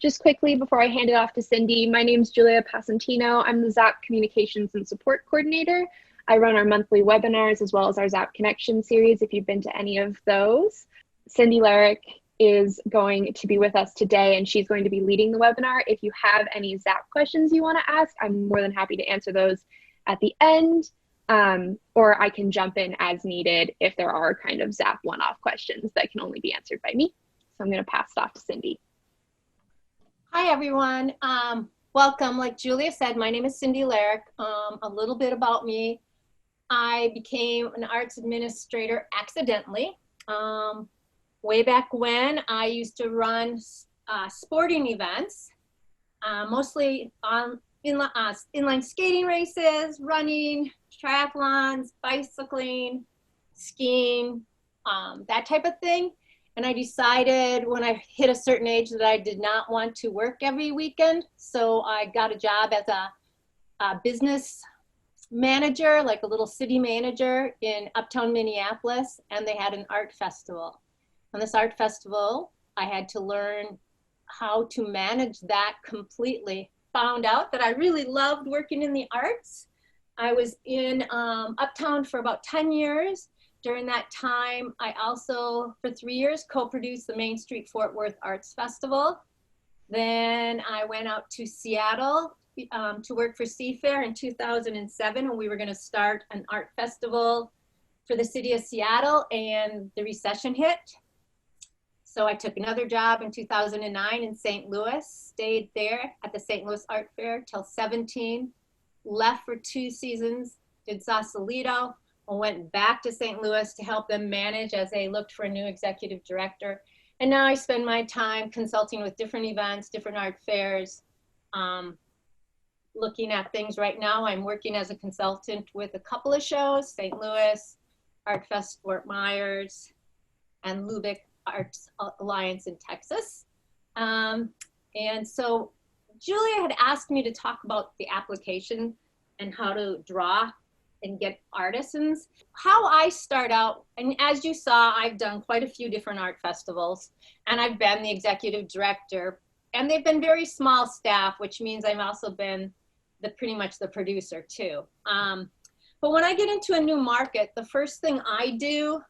Just quickly before I hand it off to Cindy, my name is Julia Pasantino. I'm the ZAPP Communications and Support Coordinator. I run our monthly webinars as well as our ZAPP Connection series if you've been to any of those. Cindy Lerick is going to be with us today and she's going to be leading the webinar. If you have any ZAPP questions you want to ask, I'm more than happy to answer those at the end, or I can jump in as needed if there are kind of ZAPP one-off questions that can only be answered by me. So I'm going to pass it off to Cindy. Hi, everyone. Welcome. Like Julia said, my name is Cindy Lerick. A little bit about me. I became an arts administrator accidentally. Way back when, I used to run sporting events, mostly on inline skating races, running, triathlons, bicycling, skiing, that type of thing. And I decided when I hit a certain age that I did not want to work every weekend. So I got a job as a business manager, like a little city manager in uptown Minneapolis. And they had an art festival. On this art festival, I had to learn how to manage that completely. Found out that I really loved working in the arts. I was in uptown for about 10 years. During that time, I also, for 3 years, co-produced the Main Street Fort Worth Arts Festival. Then I went out to Seattle to work for Seafair in 2007, when we were gonna start an art festival for the city of Seattle, and the recession hit. So I took another job in 2009 in St. Louis, stayed there at the St. Louis Art Fair till 17, left for 2 seasons, did Sausalito, and went back to St. Louis to help them manage as they looked for a new executive director. And now I spend my time consulting with different events, different art fairs, looking at things right now. I'm working as a consultant with a couple of shows, St. Louis, Art Fest Fort Myers, and Lubick Arts Alliance in Texas. And so Julia had asked me to talk about the application and how to draw and get artisans. How I start out, and as you saw, I've done quite a few different art festivals, and I've been the executive director, and they've been very small staff, which means I've also been pretty much the producer too. But when I get into a new market, the first thing I do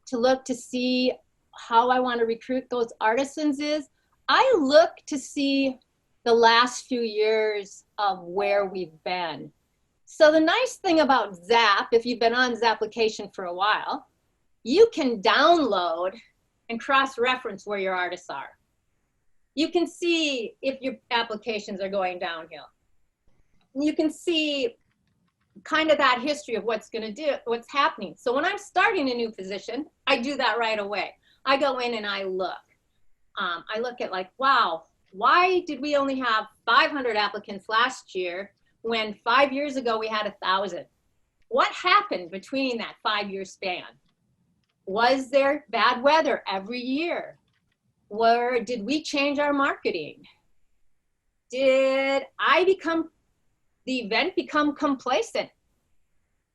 to look to see how I want to recruit those artisans is I look to see the last few years of where we've been. So the nice thing about ZAPP, if you've been on ZAPPlication for a while, you can download and cross-reference where your artists are. You can see if your applications are going downhill. You can see kind of that history of what's happening. So when I'm starting a new position, I do that right away. I go in and I look. I look at like, wow, why did we only have 500 applicants last year when 5 years ago we had 1,000? What happened between that 5-year span? Was there bad weather every year? Did we change our marketing? Did the event become complacent?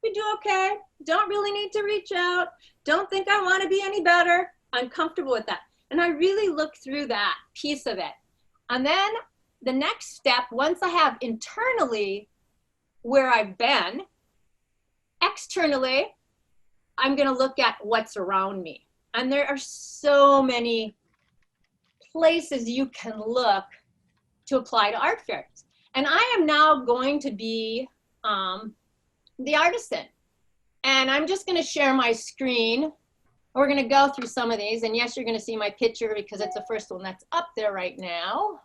We do okay, don't really need to reach out, don't think I want to be any better, I'm comfortable with that. And I really look through that piece of it. And then the next step, once I have internally where I've been, externally, I'm gonna look at what's around me. And there are so many places you can look to apply to art fairs. And I am now going to be the artisan. And I'm just gonna share my screen. We're gonna go through some of these. And yes, you're gonna see my picture because it's the first one that's up there right now.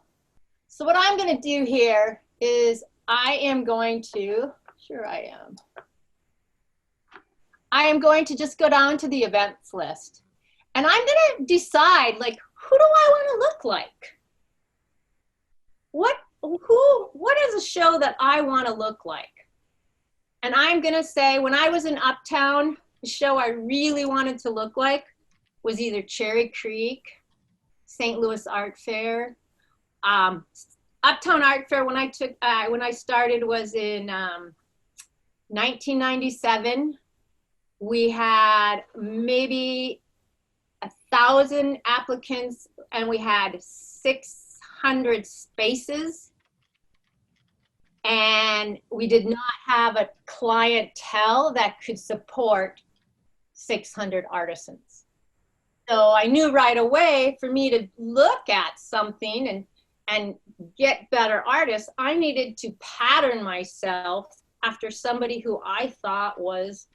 So what I'm gonna do here is I am going to just go down to the events list. And I'm gonna decide, like, who do I wanna look like? What is a show that I wanna look like? And I'm gonna say, when I was in Uptown, the show I really wanted to look like was either Cherry Creek, St. Louis Art Fair. Uptown Art Fair, when I started, was in 1997. We had maybe 1,000 applicants, and we had 600 spaces, and we did not have a clientele that could support 600 artisans. So I knew right away for me to look at something and get better artists, I needed to pattern myself after somebody who I thought was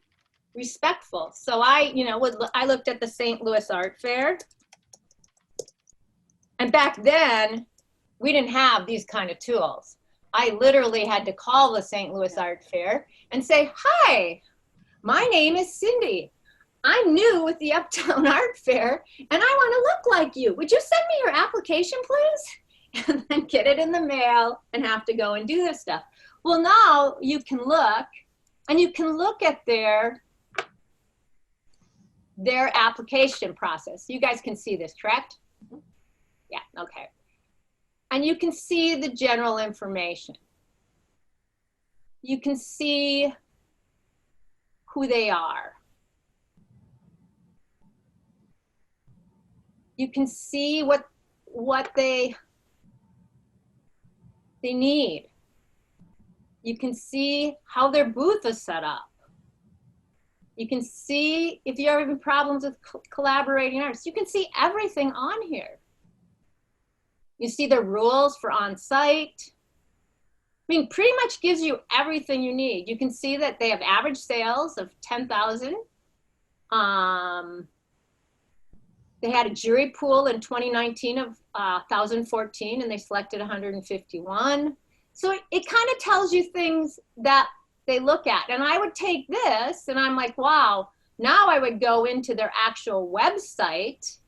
respectful. So I looked at the St. Louis Art Fair. And back then, we didn't have these kind of tools. I literally had to call the St. Louis Art Fair and say, hi, my name is Cindy. I'm new with the Uptown Art Fair, and I want to look like you. Would you send me your application, please? And then get it in the mail and have to go and do this stuff. Well, now you can look, and you can look at their application process. You guys can see this, correct? Yeah, okay. And you can see the general information. You can see who they are. You can see what they need. You can see how their booth is set up. You can see if you're having problems with collaborating artists. You can see everything on here. You see the rules for on-site. I mean, pretty much gives you everything you need. You can see that they have average sales of 10,000. They had a jury pool in 2019 of 1,014, and they selected 151. So it kind of tells you things that they look at. And I would take this, and I'm like, wow, now I would go into their actual website,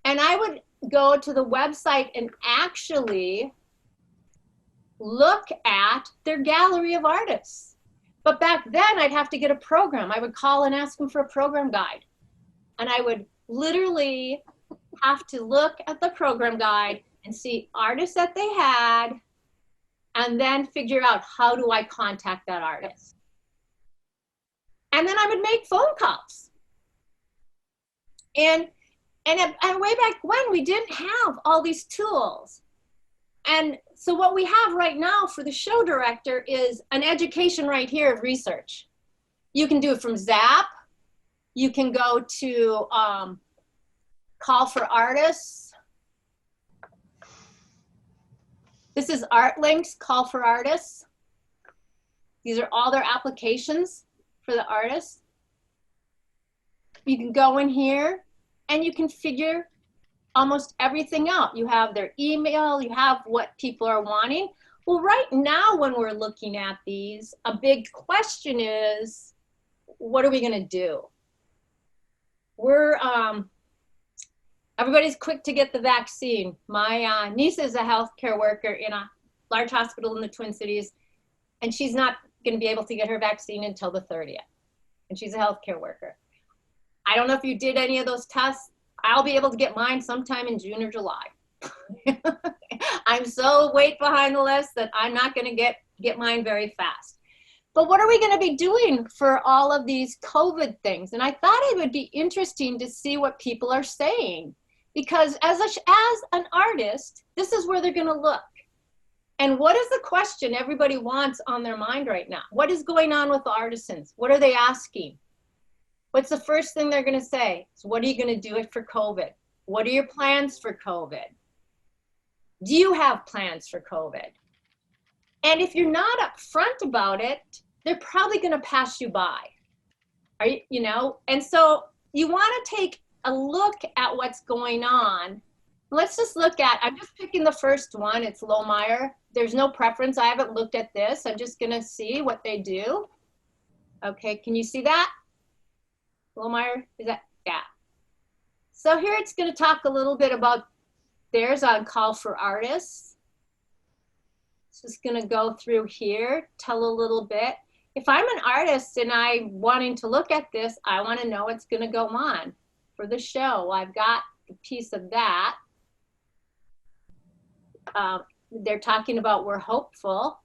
and I would go to the website and actually look at their gallery of artists. But back then, I'd have to get a program. I would call and ask them for a program guide. And I would literally have to look at the program guide and see artists that they had, and then figure out how do I contact that artist. And then I would make phone calls. And way back when, we didn't have all these tools. And so what we have right now for the show director is an education right here of research. You can do it from ZAPP. You can go to Call for Artists. This is ArtLinks, Call for Artists. These are all their applications for the artists. You can go in here and you can figure almost everything out. You have their email, you have what people are wanting. Well, right now when we're looking at these, a big question is, what are we gonna do? Everybody's quick to get the vaccine. My niece is a healthcare worker in a large hospital in the Twin Cities, and she's not gonna be able to get her vaccine until the 30th. And she's a healthcare worker. I don't know if you did any of those tests. I'll be able to get mine sometime in June or July. I'm so way behind the list that I'm not gonna get mine very fast. But what are we gonna be doing for all of these COVID things? And I thought it would be interesting to see what people are saying, because as an artist, this is where they're gonna look. And what is the question everybody wants on their mind right now? What is going on with the artisans? What are they asking? What's the first thing they're gonna say? So what are you gonna do it for COVID? What are your plans for COVID? Do you have plans for COVID? And if you're not upfront about it, they're probably gonna pass you by. Are you know? And so you wanna take a look at what's going on. Let's just look at, I'm just picking the first one, it's Lohmeyer. There's no preference, I haven't looked at this. I'm just gonna see what they do. Okay, can you see that? Lohmeyer, is that, yeah. So here it's gonna talk a little bit about theirs on Call for Artists. Just gonna go through here, tell a little bit. If I'm an artist and I'm wanting to look at this, I wanna know what's gonna go on for the show. I've got a piece of that. They're talking about we're hopeful.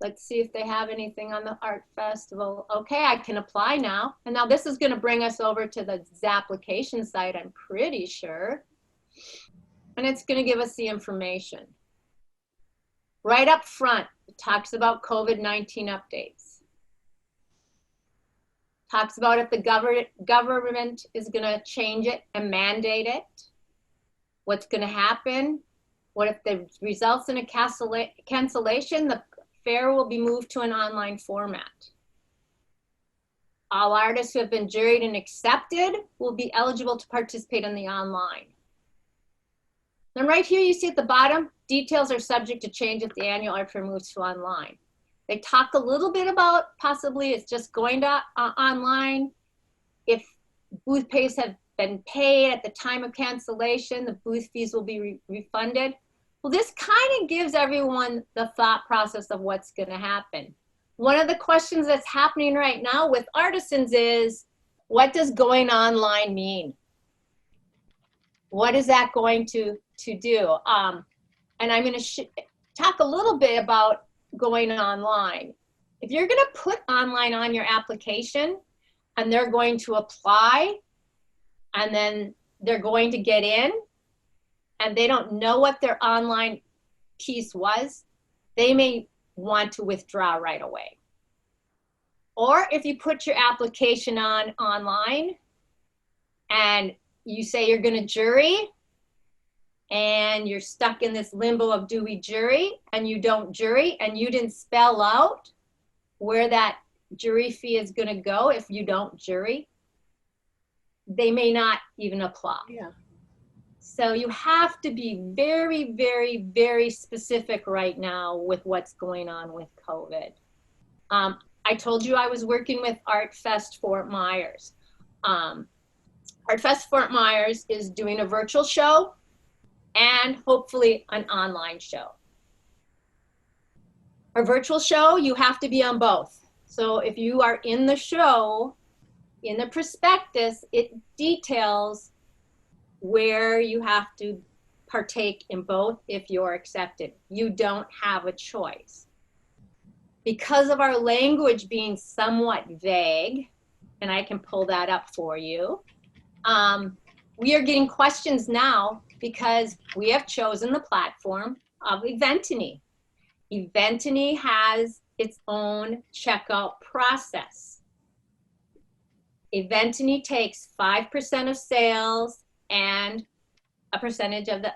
Let's see if they have anything on the art festival. Okay, I can apply now. And now this is gonna bring us over to the ZAPPlication site, I'm pretty sure. and it's going to give us the information. Right up front, it talks about COVID-19 updates. Talks about if the government is going to change it and mandate it. What's going to happen? What if it results in a cancellation? The fair will be moved to an online format. All artists who have been juried and accepted will be eligible to participate in the online. Then right here, you see at the bottom, details are subject to change if the annual art fair moves to online. They talk a little bit about possibly it's just going to online. If booth pays have been paid at the time of cancellation, the booth fees will be refunded. Well, this kind of gives everyone the thought process of what's going to happen. One of the questions that's happening right now with artisans is, what does going online mean? What is that going to do? And I'm going to talk a little bit about going online. If you're going to put online on your application and they're going to apply and then they're going to get in and they don't know what their online piece was, they may want to withdraw right away. Or if you put your application on online and you say you're going to jury and you're stuck in this limbo of do we jury, and you don't jury, and you didn't spell out where that jury fee is going to go if you don't jury, they may not even apply. Yeah. So you have to be very, very, very specific right now with what's going on with COVID. I told you I was working with Art Fest Fort Myers. Art Fest Fort Myers is doing a virtual show and hopefully an online show. A virtual show, you have to be on both. So if you are in the show, in the prospectus, it details where you have to partake in both if you're accepted. You don't have a choice. Because of our language being somewhat vague, and I can pull that up for you, we are getting questions now because we have chosen the platform of Eventany. Eventany has its own checkout process. Eventany takes 5% of sales and a percentage of the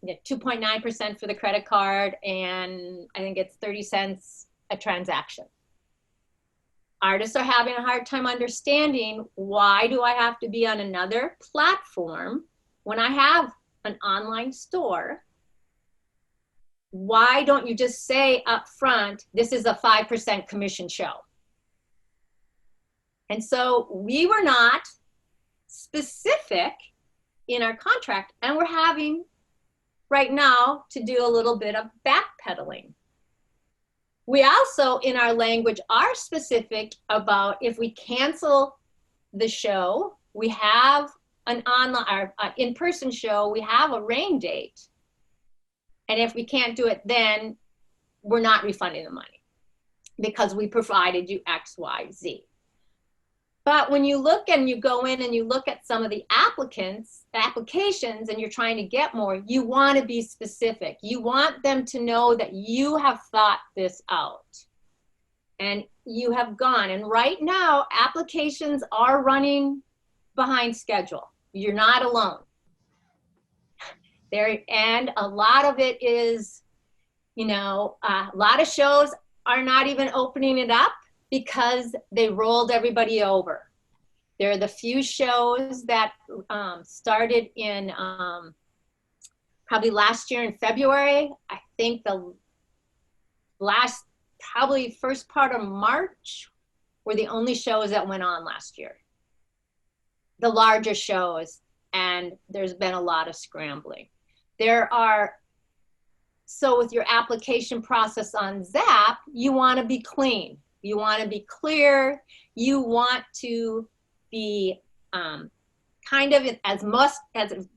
2.9% for the credit card, and I think it's 30 cents a transaction. Artists are having a hard time understanding, why do I have to be on another platform when I have an online store? Why don't you just say up front, this is a 5% commission show? And so we were not specific in our contract, and we're having right now to do a little bit of backpedaling. We also, in our language, are specific about if we cancel the show, we have an online, in-person show, we have a rain date. And if we can't do it then, we're not refunding the money because we provided you X, Y, Z. But when you look and you go in and you look at some of the applications and you're trying to get more, you want to be specific. You want them to know that you have thought this out and you have gone. And right now, applications are running behind schedule. You're not alone. And a lot of it is, a lot of shows are not even opening it up because they rolled everybody over. There are the few shows that started in probably last year in February. I think the probably first part of March were the only shows that went on last year. The larger shows, and there's been a lot of scrambling. So with your application process on ZAPP, you want to be clean. You want to be clear. You want to be kind of as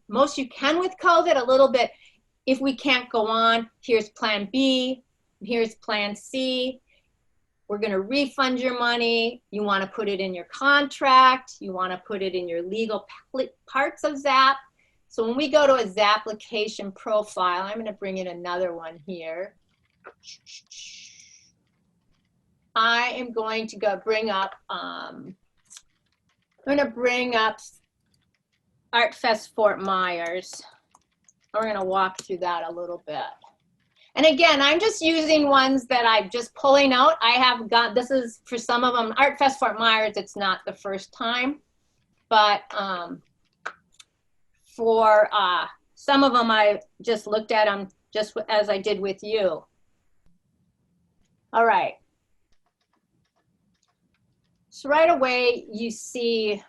most you can with COVID, a little bit, if we can't go on, here's plan B, here's plan C. We're going to refund your money. You want to put it in your contract. You want to put it in your legal parts of ZAPP. So when we go to a ZAPPlication profile, I'm going to bring in another one here. I am going to go bring up, I'm going to bring up Art Fest Fort Myers. We're going to walk through that a little bit. And again, I'm just using ones that I'm just pulling out. I have got, this is for some of them, Art Fest Fort Myers, it's not the first time, but for some of them, I just looked at them just as I did with you. All right. So right away, you see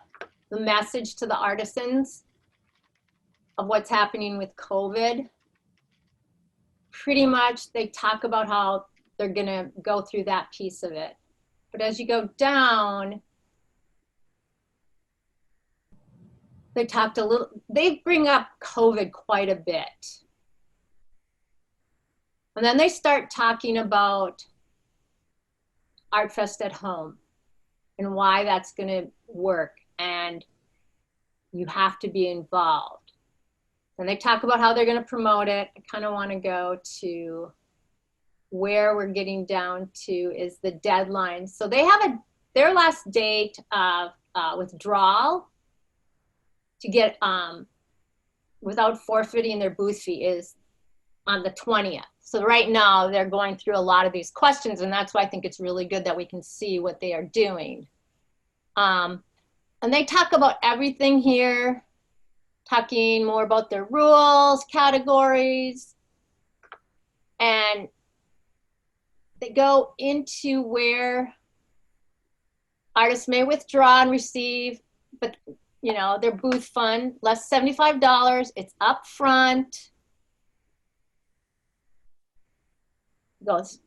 the message to the artisans of what's happening with COVID. Pretty much, they talk about how they're gonna go through that piece of it. But as you go down, they talked a little, they bring up COVID quite a bit. And then they start talking about ArtFest at home and why that's gonna work, and you have to be involved. And they talk about how they're gonna promote it. I kind of wanna go to where we're getting down to is the deadline. So they have their last date of withdrawal to get without forfeiting their booth fee is on the 20th. So right now they're going through a lot of these questions, and that's why I think it's really good that we can see what they are doing. And they talk about everything here, talking more about their rules, categories, and they go into where artists may withdraw and receive, but you know, their booth fund, less $75, it's up front. Goes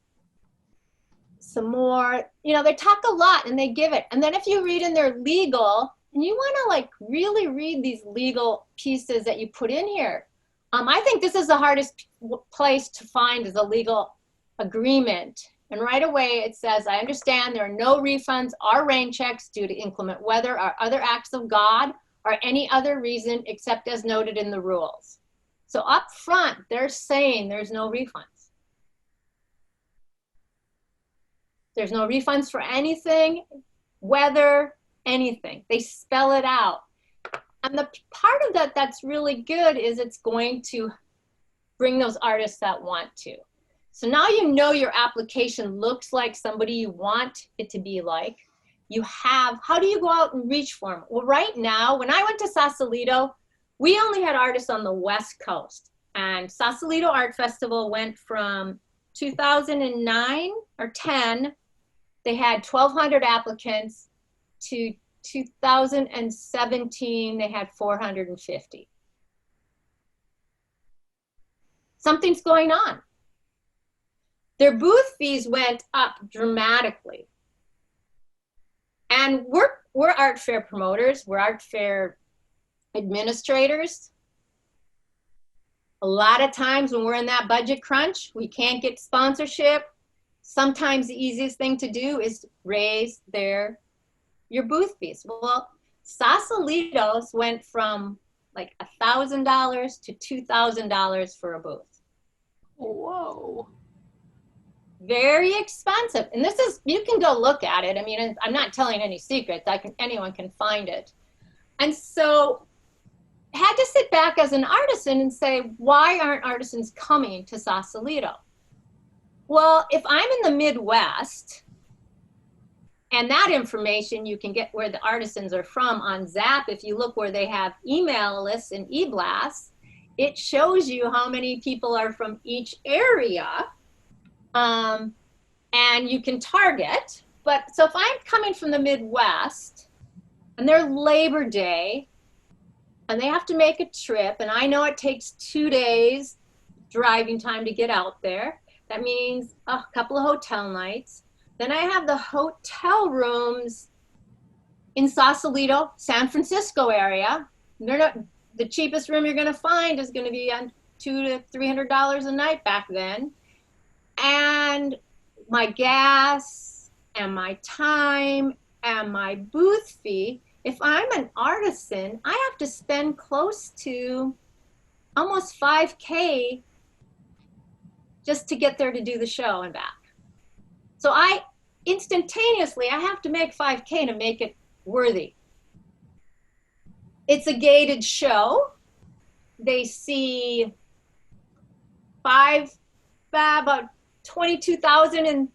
some more, you know, they talk a lot and they give it. And then if you read in their legal, and you want to like really read these legal pieces that you put in here. I think this is the hardest place to find is a legal agreement. And right away it says, I understand there are no refunds or rain checks due to inclement weather or other acts of God or any other reason except as noted in the rules. So up front, they're saying there's no refunds. There's no refunds for anything, weather, anything. They spell it out. And the part of that that's really good is it's going to bring those artists that want to. So now you know your application looks like somebody you want it to be like. You have, how do you go out and reach for them? Well, right now, when I went to Sausalito, we only had artists on the West Coast. And Sausalito Art Festival went from 2009 or 10, they had 1,200 applicants, to 2017, they had 450. Something's going on. Their booth fees went up dramatically. And we're art fair promoters, we're art fair administrators. A lot of times when we're in that budget crunch, we can't get sponsorship. Sometimes the easiest thing to do is raise your booth fees. Well, Sausalito's went from like $1,000 to $2,000 for a booth. Whoa. Very expensive. And this is, you can go look at it. I mean, I'm not telling any secrets. Anyone can find it. And so I had to sit back as an artisan and say, why aren't artisans coming to Sausalito? Well, if I'm in the Midwest, and that information you can get where the artisans are from on ZAPP, if you look where they have email lists and e-blasts, it shows you how many people are from each area, and you can target. But so if I'm coming from the Midwest, and they're Labor Day, and they have to make a trip, and I know it takes 2 days driving time to get out there, that means a couple of hotel nights. Then I have the hotel rooms in Sausalito, San Francisco area. They're not, the cheapest room you're gonna find is gonna be on $200 to $300 a night back then. And my gas and my time and my booth fee, if I'm an artisan, I have to spend close to almost 5K just to get there to do the show and back. So I have to make 5K to make it worthy. It's a gated show. They see about 22,000 in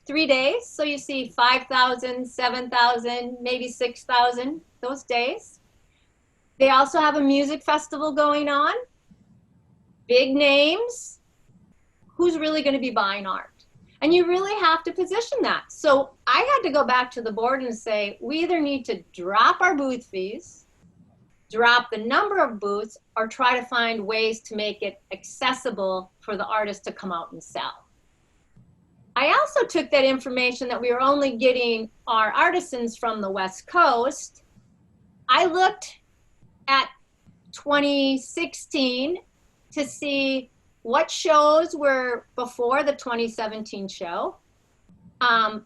3 days. So you see 5,000, 7,000, maybe 6,000 those days. They also have a music festival going on. Big names. Who's really going to be buying art? And you really have to position that. So I had to go back to the board and say, we either need to drop our booth fees, drop the number of booths, or try to find ways to make it accessible for the artist to come out and sell. I also took that information that we were only getting our artisans from the West Coast. I looked at 2016 to see what shows were before the 2017 show, and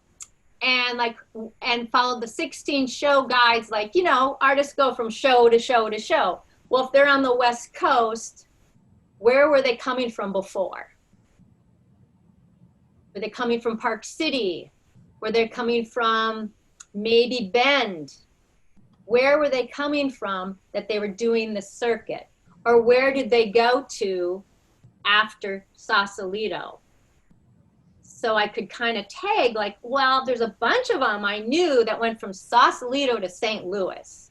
followed the 16 show guides. Like, you know, artists go from show to show to show. Well, if they're on the West Coast, where were they coming from before? Were they coming from Park City? Were they coming from maybe Bend? Where were they coming from that they were doing the circuit? Or where did they go to after Sausalito? So I could kind of tag, like, well, there's a bunch of them I knew that went from Sausalito to St. Louis.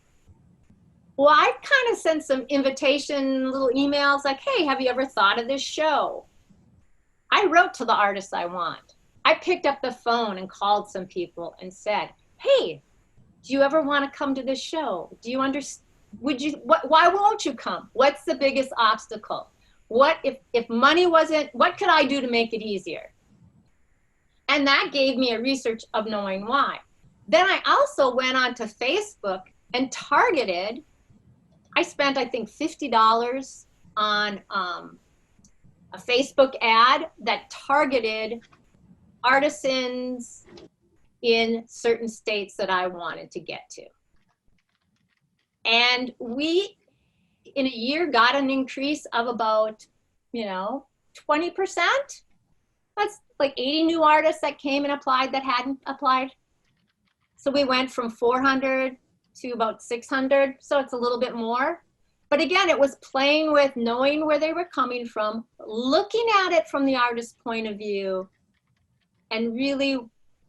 Well, I kind of sent some invitation little emails like, hey, have you ever thought of this show? I wrote to the artists I want. I picked up the phone and called some people and said, hey, do you ever want to come to this show? Do you understand? Why won't you come? What's the biggest obstacle? What if money wasn't, what could I do to make it easier? And that gave me a research of knowing why. Then I also went on to Facebook and targeted. I spent, I think, $50 on a Facebook ad that targeted artisans in certain states that I wanted to get to. And we, in a year, got an increase of about, 20%. That's like 80 new artists that came and applied that hadn't applied. So we went from 400 to about 600. So it's a little bit more. But again, it was playing with knowing where they were coming from, looking at it from the artist's point of view, and really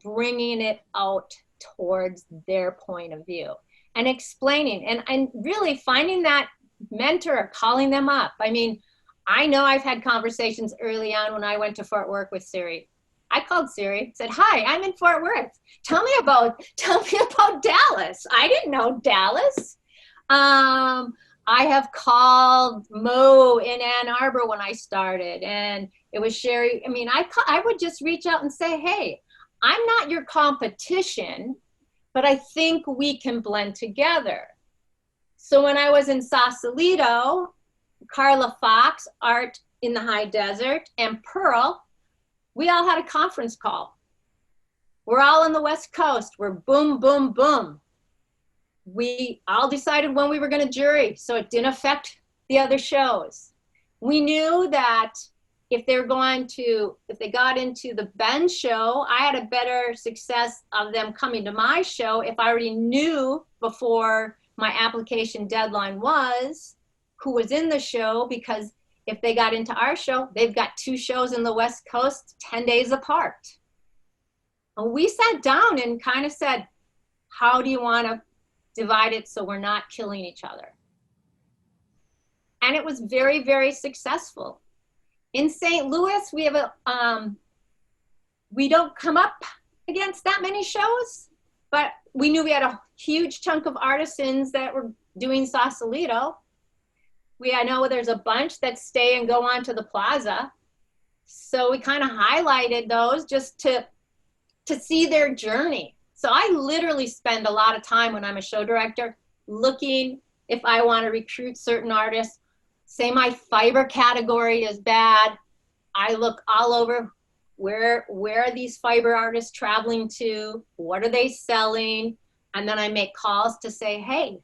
bringing it out towards their point of view and explaining and really finding that mentor or calling them up. I mean, I know I've had conversations early on when I went to Fort Worth with Siri. I called Siri, said, hi, I'm in Fort Worth. Tell me about Dallas. I didn't know Dallas. I have called Mo in Ann Arbor when I started, and it was Sherry. I mean, I would just reach out and say, hey, I'm not your competition, but I think we can blend together. So when I was in Sausalito, Carla Fox, Art in the High Desert, and Pearl, we all had a conference call. We're all on the West Coast. We're boom, boom, boom. We all decided when we were going to jury, so it didn't affect the other shows. We knew that if they got into the Bend show, I had a better success of them coming to my show if I already knew before my application deadline was who was in the show, because if they got into our show, they've got 2 shows in the West Coast 10 days apart. And we sat down and kind of said, how do you want to divide it so we're not killing each other? And it was very, very successful. In St. Louis, we have we don't come up against that many shows, but we knew we had a huge chunk of artisans that were doing Sausalito. I know there's a bunch that stay and go on to the plaza. So we kind of highlighted those just to see their journey. So I literally spend a lot of time when I'm a show director looking if I want to recruit certain artists. Say my fiber category is bad. I look all over, where are these fiber artists traveling to? What are they selling? And then I make calls to say, hey,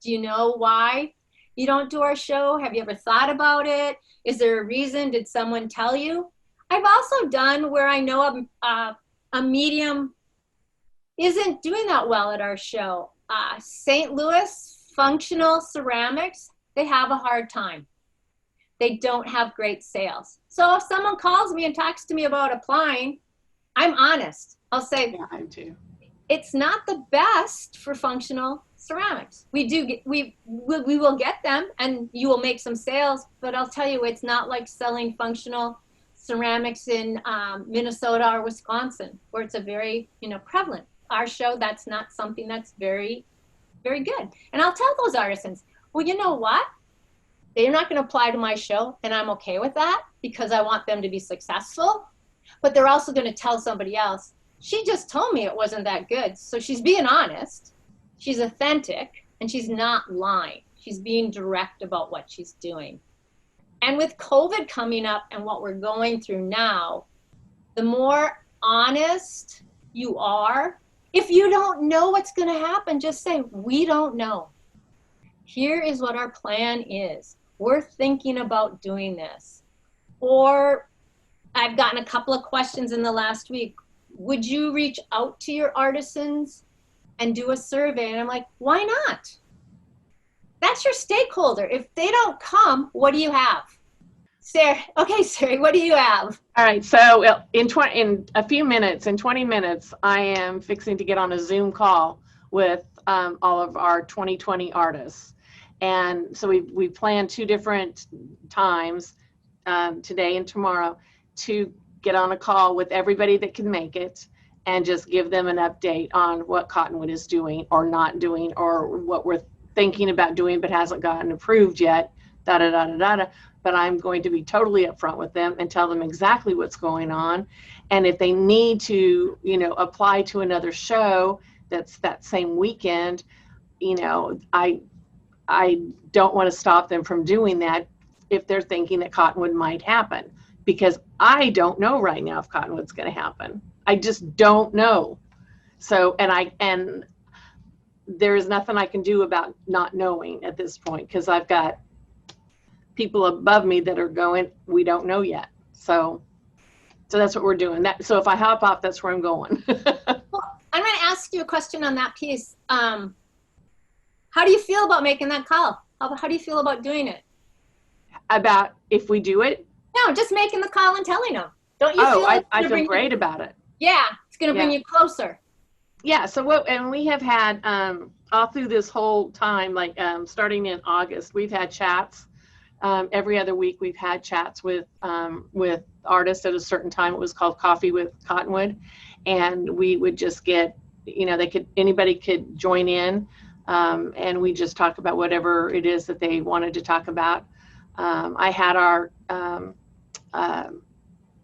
do you know why? you don't do our show? Have you ever thought about it? Is there a reason? Did someone tell you? I've also done where I know a medium isn't doing that well at our show. St. Louis Functional Ceramics, they have a hard time. They don't have great sales. So if someone calls me and talks to me about applying, I'm honest. I'll say, yeah, I am too. It's not the best for functional ceramics. We will get them and you will make some sales, but I'll tell you, it's not like selling functional ceramics in Minnesota or Wisconsin, where it's a very, prevalent. Our show, that's not something that's very, very good. And I'll tell those artisans, well, you know what? They're not going to apply to my show, and I'm okay with that because I want them to be successful. But they're also going to tell somebody else, she just told me it wasn't that good. So she's being honest, she's authentic, and she's not lying. She's being direct about what she's doing. And with COVID coming up and what we're going through now, the more honest you are, if you don't know what's going to happen, just say, we don't know. Here is what our plan is. We're thinking about doing this. Or I've gotten a couple of questions in the last week. Would you reach out to your artisans and do a survey? And I'm like, why not? That's your stakeholder. If they don't come, what do you have? Sarah, okay, Sarah, what do you have? All right, so in a few minutes, in 20 minutes, I am fixing to get on a Zoom call with all of our 2020 artists. And so we planned 2 different times, today and tomorrow, to get on a call with everybody that can make it and just give them an update on what Cottonwood is doing or not doing, or what we're thinking about doing but hasn't gotten approved yet, da-da-da-da-da-da. But I'm going to be totally upfront with them and tell them exactly what's going on. And if they need to, apply to another show that's that same weekend, I don't want to stop them from doing that if they're thinking that Cottonwood might happen, because I don't know right now if Cottonwood's going to happen. I just don't know. So, and there is nothing I can do about not knowing at this point, because I've got people above me that are going, we don't know yet. So that's what we're doing. So if I hop off, that's where I'm going. Well, I'm going to ask you a question on that piece. How do you feel about making that call? How do you feel about doing it? About if we do it? No, just making the call and telling them. Don't you feel I feel great about it. Yeah, it's going to bring you closer. Yeah, and we have had, all through this whole time, like starting in August, we've had chats. Every other week we've had chats with artists at a certain time. It was called Coffee with Cottonwood. And we would just get, anybody could join in, and we just talk about whatever it is that they wanted to talk about. I had our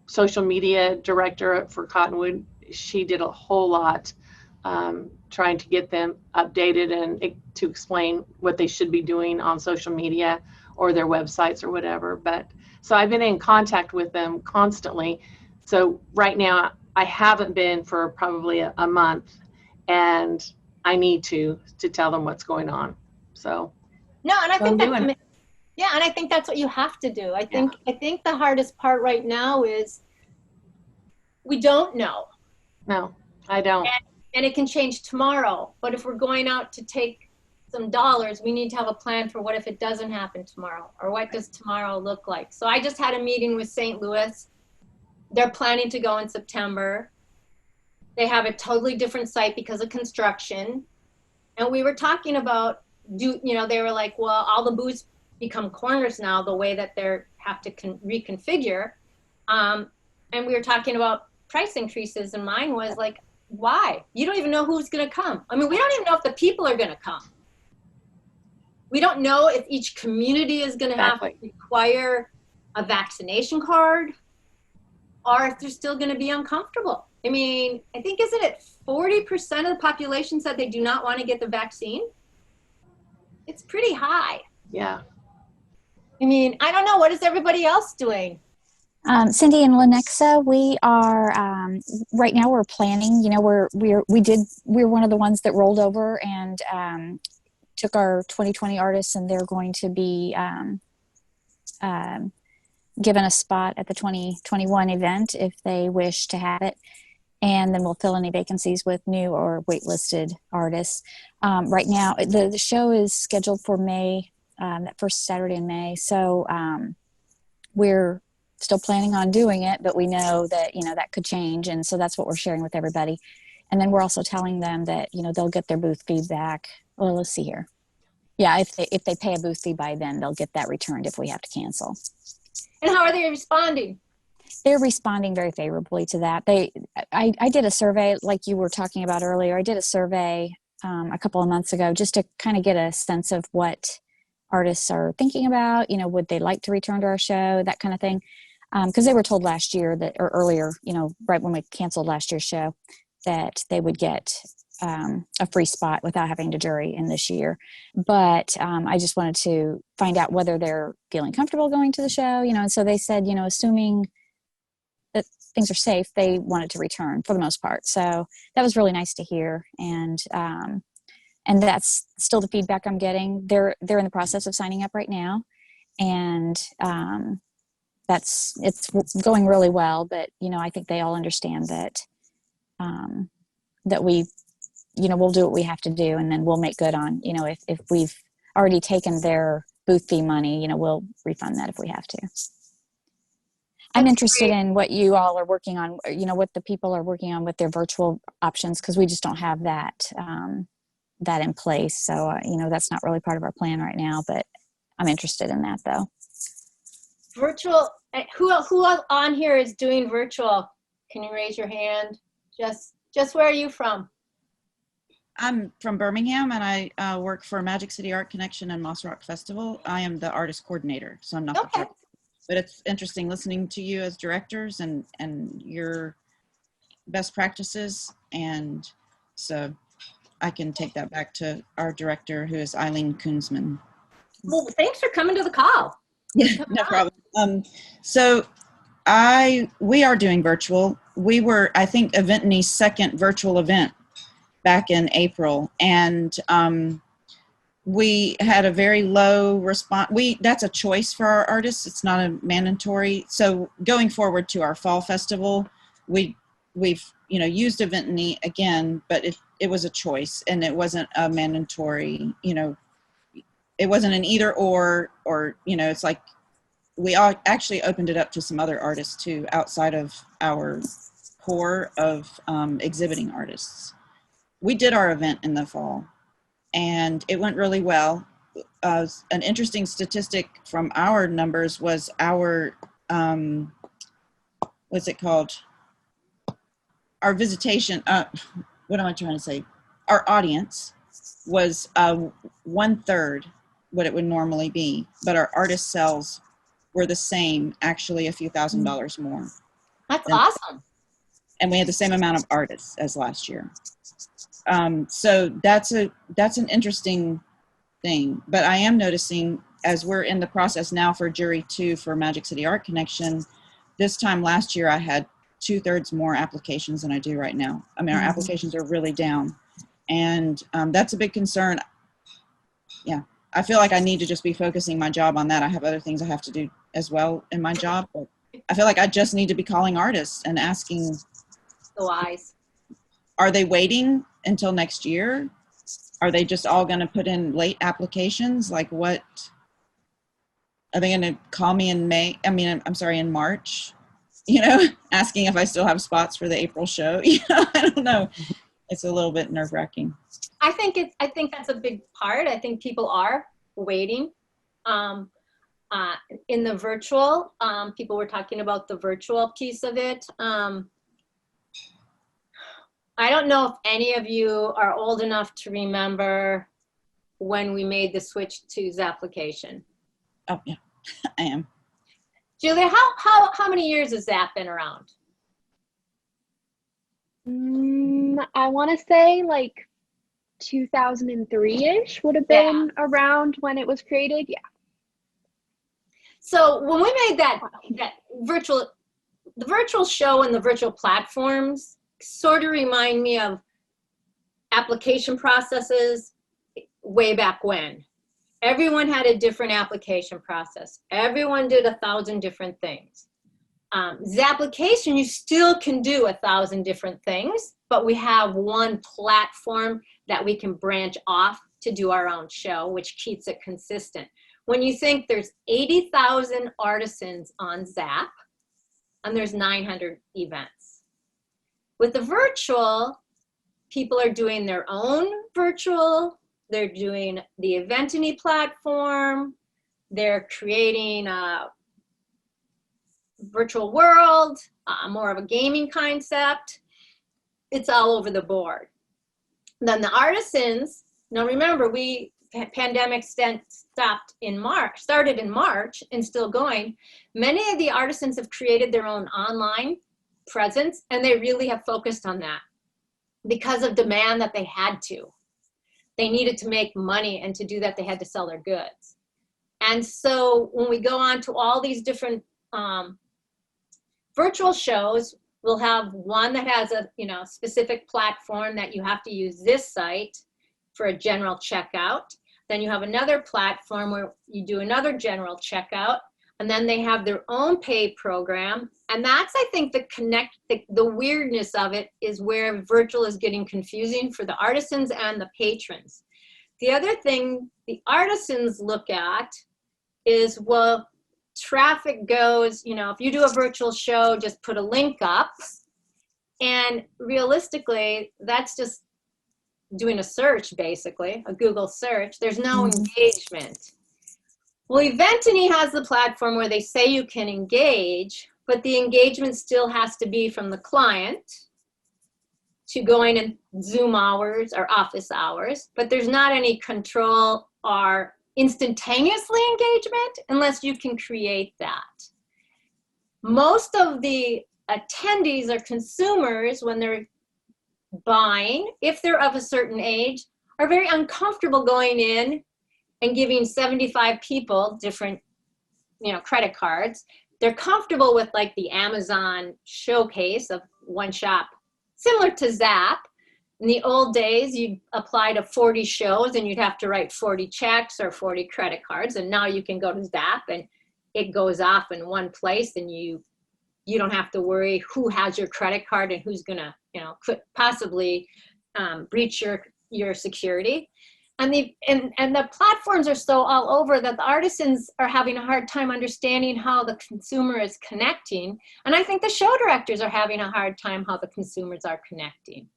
social media director for Cottonwood. She did a whole lot trying to get them updated and to explain what they should be doing on social media or their websites or whatever. But so I've been in contact with them constantly. So right now I haven't been for probably a month, and I need to tell them what's going on. So no, and I think and I think that's what you have to do. I think the hardest part right now is we don't know. No, I don't. And it can change tomorrow. But if we're going out to take some dollars, we need to have a plan for what if it doesn't happen tomorrow, or what does tomorrow look like. So I just had a meeting with St. Louis. They're planning to go in September. They have a totally different site because of construction. And we were talking about, they were like, well, all the booths become corners now, the way that they have to reconfigure. And we were talking about price increases, and mine was like, why? You don't even know who's going to come. I mean, we don't even know if the people are going to come. We don't know if each community is going to have to require a vaccination card, or if they're still going to be uncomfortable. I mean, I think, isn't it 40% of the population said they do not want to get the vaccine? It's pretty high. Yeah. I mean, I don't know. What is everybody else doing? Cindy and Lenexa, we are right now. We're planning. We're one of the ones that rolled over and took our 2020 artists, and they're going to be given a spot at the 2021 event if they wish to have it. And then we'll fill any vacancies with new or waitlisted artists. Right now, the show is scheduled for May, that first Saturday in May. So we're still planning on doing it, but we know that, that could change. And so that's what we're sharing with everybody. And then we're also telling them that, they'll get their booth fee back. Well, let's see here. Yeah, if they pay a booth fee by then, they'll get that returned if we have to cancel. And how are they responding? They're responding very favorably to that. I did a survey like you were talking about earlier. I did a survey a couple of months ago just to kind of get a sense of what artists are thinking about. Would they like to return to our show, that kind of thing. Because they were told last year that, or earlier, right when we canceled last year's show, that they would get a free spot without having to jury in this year. But I just wanted to find out whether they're feeling comfortable going to the show, and so they said, assuming that things are safe, they wanted to return for the most part. So that was really nice to hear. And that's still the feedback I'm getting. They're in the process of signing up right now. And it's going really well, but, I think they all understand that, that we'll do what we have to do, and then we'll make good on, if we've already taken their booth fee money, we'll refund that if we have to. I'm interested in what you all are working on, what the people are working on with their virtual options, because we just don't have that in place. So, that's not really part of our plan right now, but I'm interested in that though. Virtual, who on here is doing virtual? Can you raise your hand? Just where are you from? I'm from Birmingham, and I work for Magic City Art Connection and Moss Rock Festival. I am the artist coordinator, so I'm not the director. But it's interesting listening to you as directors and your best practices, and so I can take that back to our director, who is Eileen Koonsman. Well, thanks for coming to the call. Yeah, no problem. So we are doing virtual. We were, I think, Eventny's second virtual event back in April, and we had a very low response. That's a choice for our artists. It's not a mandatory. So going forward to our fall festival, we've used Eventny again, but it was a choice, and it wasn't a mandatory. It wasn't an either or it's like we all actually opened it up to some other artists too, outside of our core of exhibiting artists. We did our event in the fall, and it went really well. An interesting statistic from our numbers was our, what's it called? Our visitation, what am I trying to say? Our audience was 1/3 what it would normally be, but our artist sales were the same, actually a few $1,000s more. That's awesome. And we had the same amount of artists as last year. So that's an interesting thing. But I am noticing, as we're in the process now for Jury 2 for Magic City Art Connection, this time last year I had 2/3 more applications than I do right now. I mean, our applications are really down. And that's a big concern. Yeah, I feel like I need to just be focusing my job on that. I have other things I have to do as well in my job. But I feel like I just need to be calling artists and asking, the wise. Are they waiting until next year? Are they just all going to put in late applications? Like, what are they going to call me in May? I mean, I'm sorry, in March, asking if I still have spots for the April show. I don't know. It's a little bit nerve-wracking. I think that's a big part. I think people are waiting. In the virtual, people were talking about the virtual piece of it. I don't know if any of you are old enough to remember when we made the switch to ZAPPlication. Oh yeah, I am. Julia, how many years has ZAPP been around? I want to say like 2003-ish would have been around when it was created. Yeah. So when we made that virtual, the virtual show and the virtual platforms sort of remind me of application processes way back when. Everyone had a different application process. Everyone did 1,000 different things. ZAPPlication, you still can do 1,000 different things, but we have one platform that we can branch off to do our own show, which keeps it consistent. When you think there's 80,000 artisans on ZAPP, and there's 900 events. With the virtual, people are doing their own virtual, they're doing the Eventany platform, they're creating a virtual world, more of a gaming concept. It's all over the board. Then the artisans, now remember, pandemic stopped in March, started in March and still going. Many of the artisans have created their own online presence, and they really have focused on that because of demand that they had to. They needed to make money, and to do that, they had to sell their goods. And so when we go on to all these different virtual shows, we'll have one that has a specific platform that you have to use this site for a general checkout. Then you have another platform where you do another general checkout, and then they have their own pay program. And that's, I think, the weirdness of it is where virtual is getting confusing for the artisans and the patrons. The other thing the artisans look at is, well, traffic goes, if you do a virtual show, just put a link up. And realistically, that's just doing a search, basically, a Google search. There's no engagement. Well, Eventany has the platform where they say you can engage, but the engagement still has to be from the client to going in Zoom hours or office hours, but there's not any control or instantaneously engagement unless you can create that. Most of the attendees are consumers when they're buying, if they're of a certain age, are very uncomfortable going in and giving 75 people different, credit cards. They're comfortable with like the Amazon showcase of one shop, similar to ZAPP. In the old days, you'd apply to 40 shows and you'd have to write 40 checks or 40 credit cards. And now you can go to ZAPP and it goes off in one place, and you don't have to worry who has your credit card and who's gonna, could possibly breach your security. And the platforms are so all over that the artisans are having a hard time understanding how the consumer is connecting. And I think the show directors are having a hard time how the consumers are connecting.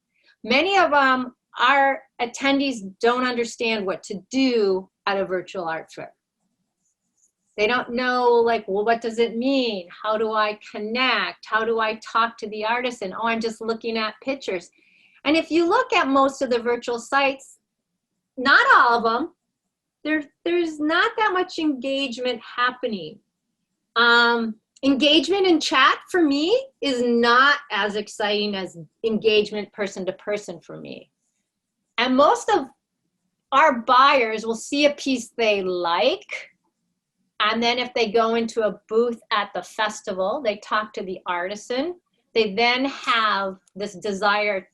Many of our attendees don't understand what to do at a virtual art fair. They don't know, like, well, what does it mean? How do I connect? How do I talk to the artisan? Oh, I'm just looking at pictures. And if you look at most of the virtual sites, not all of them, there's not that much engagement happening. Engagement in chat for me is not as exciting as engagement person to person for me. And most of our buyers will see a piece they like, and then if they go into a booth at the festival, they talk to the artisan. They then have this desire,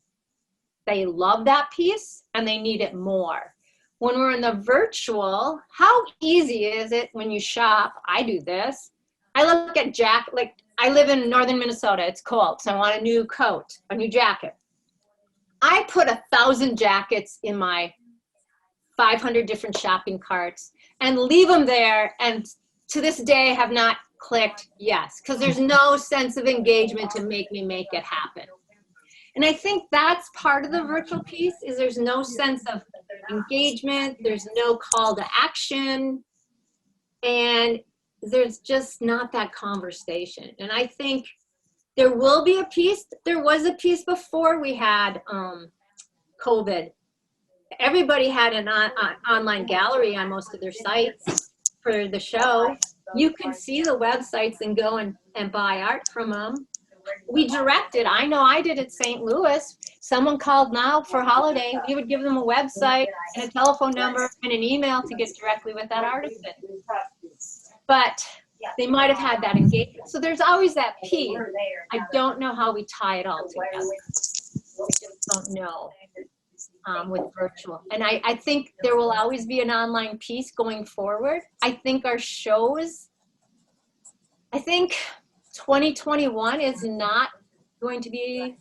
they love that piece and they need it more. When we're in the virtual, how easy is it when you shop? I do this. I look at like I live in northern Minnesota, it's cold, so I want a new coat, a new jacket. I put 1,000 jackets in my 500 different shopping carts and leave them there, and to this day have not clicked yes, because there's no sense of engagement to make me make it happen. And I think that's part of the virtual piece, is there's no sense of engagement, there's no call to action, and there's just not that conversation. And I think there will be a piece, there was a piece before we had COVID. Everybody had an online gallery on most of their sites for the show. You could see the websites and go and buy art from them. We directed, I know I did at St. Louis. Someone called now for holiday, we would give them a website and a telephone number and an email to get directly with that artisan. But they might have had that engagement. So there's always that piece. I don't know how we tie it all together. I just don't know. with virtual. And I think there will always be an online piece going forward. I think our shows, I think 2021 is not going to be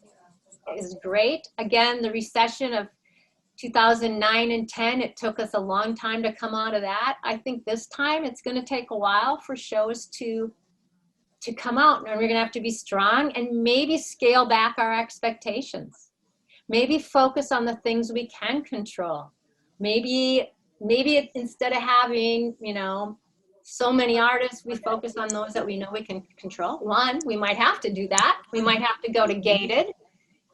as great. Again, the recession of 2009 and 10, it took us a long time to come out of that. I think this time it's going to take a while for shows to come out, and we're going to have to be strong and maybe scale back our expectations. Maybe focus on the things we can control. Maybe instead of having, you know, so many artists, we focus on those that we know we can control. One, we might have to do that. We might have to go to gated.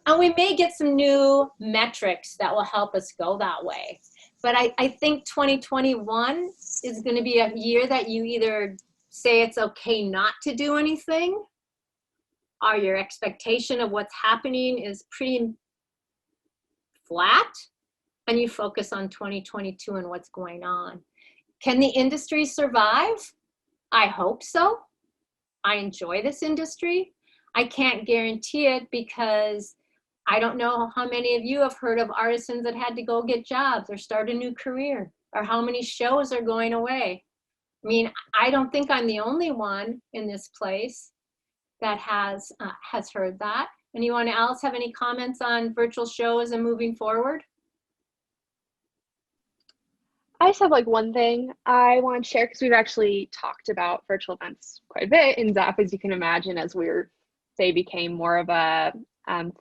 And we may get some new metrics that will help us go that way. But I think 2021 is going to be a year that you either say it's okay not to do anything, or your expectation of what's happening is pretty flat, and you focus on 2022 and what's going on. Can the industry survive? I hope so. I enjoy this industry. I can't guarantee it because I don't know how many of you have heard of artisans that had to go get jobs or start a new career, or how many shows are going away. I mean, I don't think I'm the only one in this place that has heard that. Anyone else have any comments on virtual shows and moving forward? I just have like one thing I want to share, because we've actually talked about virtual events quite a bit in ZAPP, as you can imagine, as they became more of a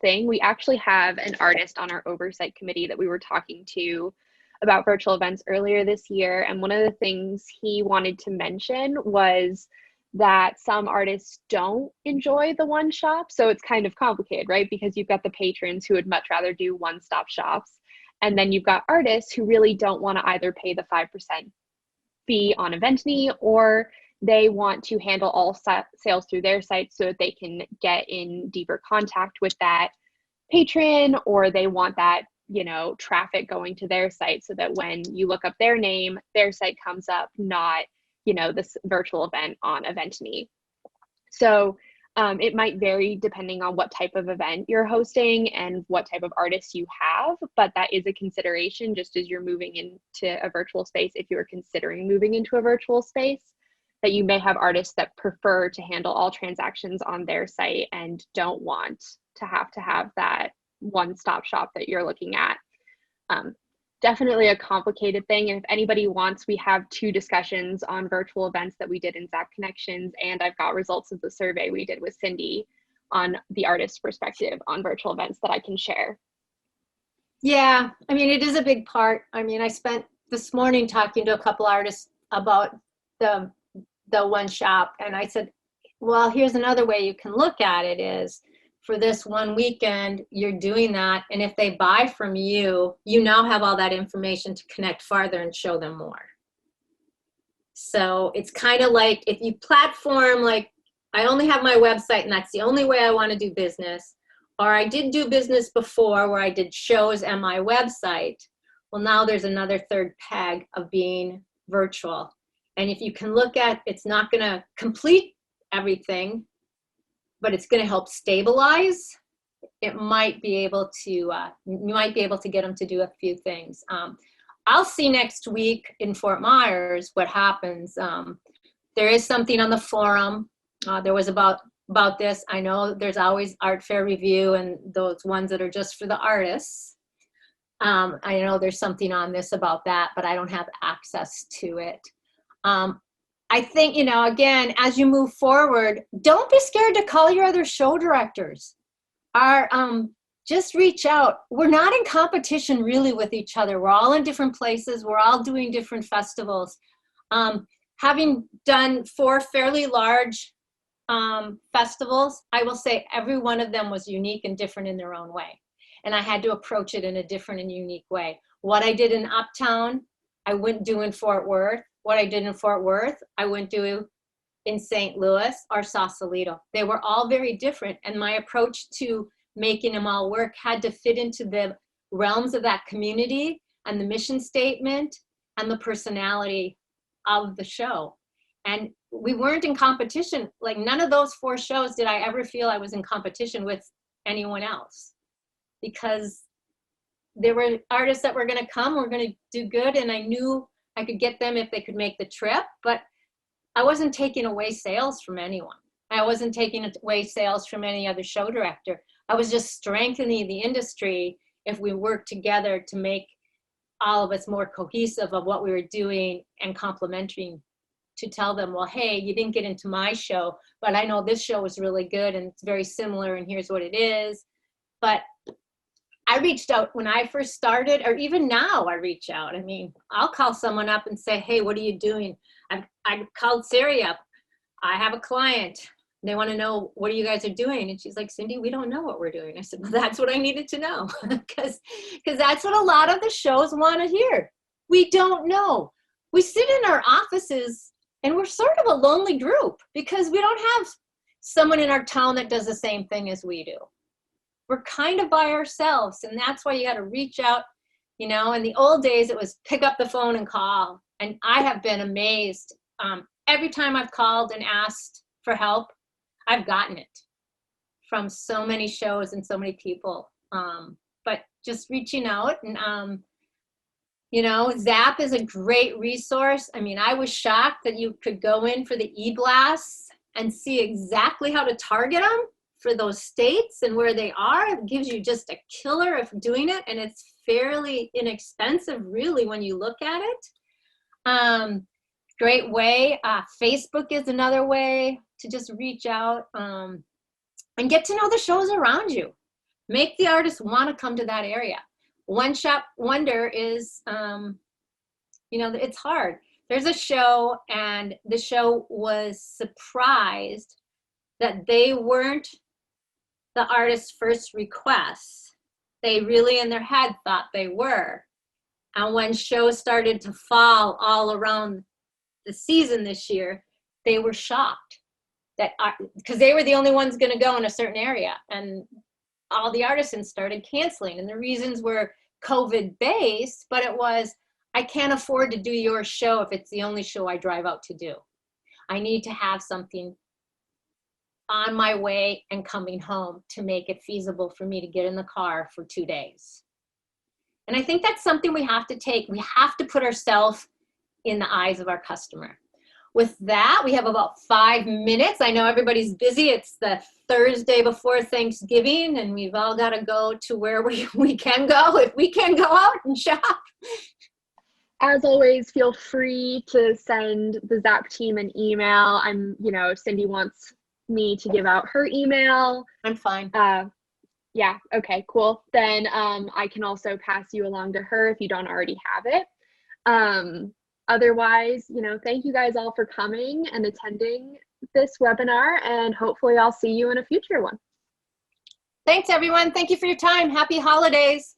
thing. We actually have an artist on our oversight committee that we were talking to about virtual events earlier this year. And one of the things he wanted to mention was that some artists don't enjoy the one shop. So it's kind of complicated, right? Because you've got the patrons who would much rather do one-stop shops. And then you've got artists who really don't want to either pay the 5% fee on Eventney, or they want to handle all sales through their site so that they can get in deeper contact with that patron, or they want that, you know, traffic going to their site so that when you look up their name, their site comes up, not, you know, this virtual event on Eventney. So it might vary depending on what type of event you're hosting and what type of artists you have, but that is a consideration just as you're moving into a virtual space. If you're considering moving into a virtual space, that you may have artists that prefer to handle all transactions on their site and don't want to have that one-stop shop that you're looking at. Definitely a complicated thing. And if anybody wants, we have 2 discussions on virtual events that we did in ZAPP Connections, and I've got results of the survey we did with Cindy on the artist's perspective on virtual events that I can share. Yeah, I mean, it is a big part. I mean, I spent this morning talking to a couple artists about the one shop, and I said, well, here's another way you can look at it is, for this one weekend, you're doing that. And if they buy from you, you now have all that information to connect farther and show them more. So it's kind of like if you platform, like I only have my website and that's the only way I want to do business. Or I did do business before where I did shows and my website. Well, now there's another third peg of being virtual. And if you can look at, it's not going to complete everything, but it's going to help stabilize. It might be able to, you might be able to get them to do a few things. I'll see next week in Fort Myers what happens. There is something on the forum. There was about this. I know there's always art fair review and those ones that are just for the artists. I know there's something on this about that, but I don't have access to it. I think, you know, again, as you move forward, don't be scared to call your other show directors. Just reach out. We're not in competition really with each other. We're all in different places. We're all doing different festivals. Having done 4 fairly large festivals, I will say every one of them was unique and different in their own way. And I had to approach it in a different and unique way. What I did in Uptown, I wouldn't do in Fort Worth. What I did in Fort Worth, I wouldn't do in St. Louis or Sausalito. They were all very different. And my approach to making them all work had to fit into the realms of that community and the mission statement and the personality of the show. And we weren't in competition. Like none of those 4 shows did I ever feel I was in competition with anyone else, because there were artists that were going to come, were going to do good, and I knew I could get them if they could make the trip, but I wasn't taking away sales from anyone. I wasn't taking away sales from any other show director. I was just strengthening the industry if we work together to make all of us more cohesive of what we were doing and complementing, to tell them, well, hey, you didn't get into my show, but I know this show is really good and it's very similar and here's what it is. But I reached out when I first started, or even now I reach out. I mean, I'll call someone up and say, hey, what are you doing? I called Sari up. I have a client. They want to know, what you guys are doing? And she's like, Cindy, we don't know what we're doing. I said, well, that's what I needed to know, because that's what a lot of the shows want to hear. We don't know. We sit in our offices and we're sort of a lonely group because we don't have someone in our town that does the same thing as we do. We're kind of by ourselves, and that's why you got to reach out. You know, in the old days, it was pick up the phone and call. And I have been amazed. Every time I've called and asked for help, I've gotten it from so many shows and so many people. But just reaching out, and you know, ZAPP is a great resource. I mean, I was shocked that you could go in for the e-blasts and see exactly how to target them for those states and where they are. It gives you just a killer of doing it, and it's fairly inexpensive, really, when you look at it. Great way. Facebook is another way to just reach out and get to know the shows around you. Make the artists want to come to that area. One Shop Wonder is, you know, it's hard. There's a show, and the show was surprised that they weren't the artist's first requests. They really in their head thought they were. And when shows started to fall all around the season this year, they were shocked that, because they were the only ones going to go in a certain area, and all the artisans started canceling. And the reasons were COVID based, but it was, I can't afford to do your show if it's the only show I drive out to do. I need to have something on my way and coming home to make it feasible for me to get in the car for 2 days. And I think that's something we have to take. We have to put ourselves in the eyes of our customer. With that, we have about 5 minutes. I know everybody's busy. It's the Thursday before Thanksgiving, and we've all got to go to where we can go, if we can go out and shop. As always, feel free to send the ZAPP team an email. Cindy wants me to give out her email. I'm fine. Yeah, okay, cool. Then I can also pass you along to her if you don't already have it. Otherwise, thank you guys all for coming and attending this webinar, and hopefully I'll see you in a future one. Thanks, everyone. Thank you for your time. Happy holidays.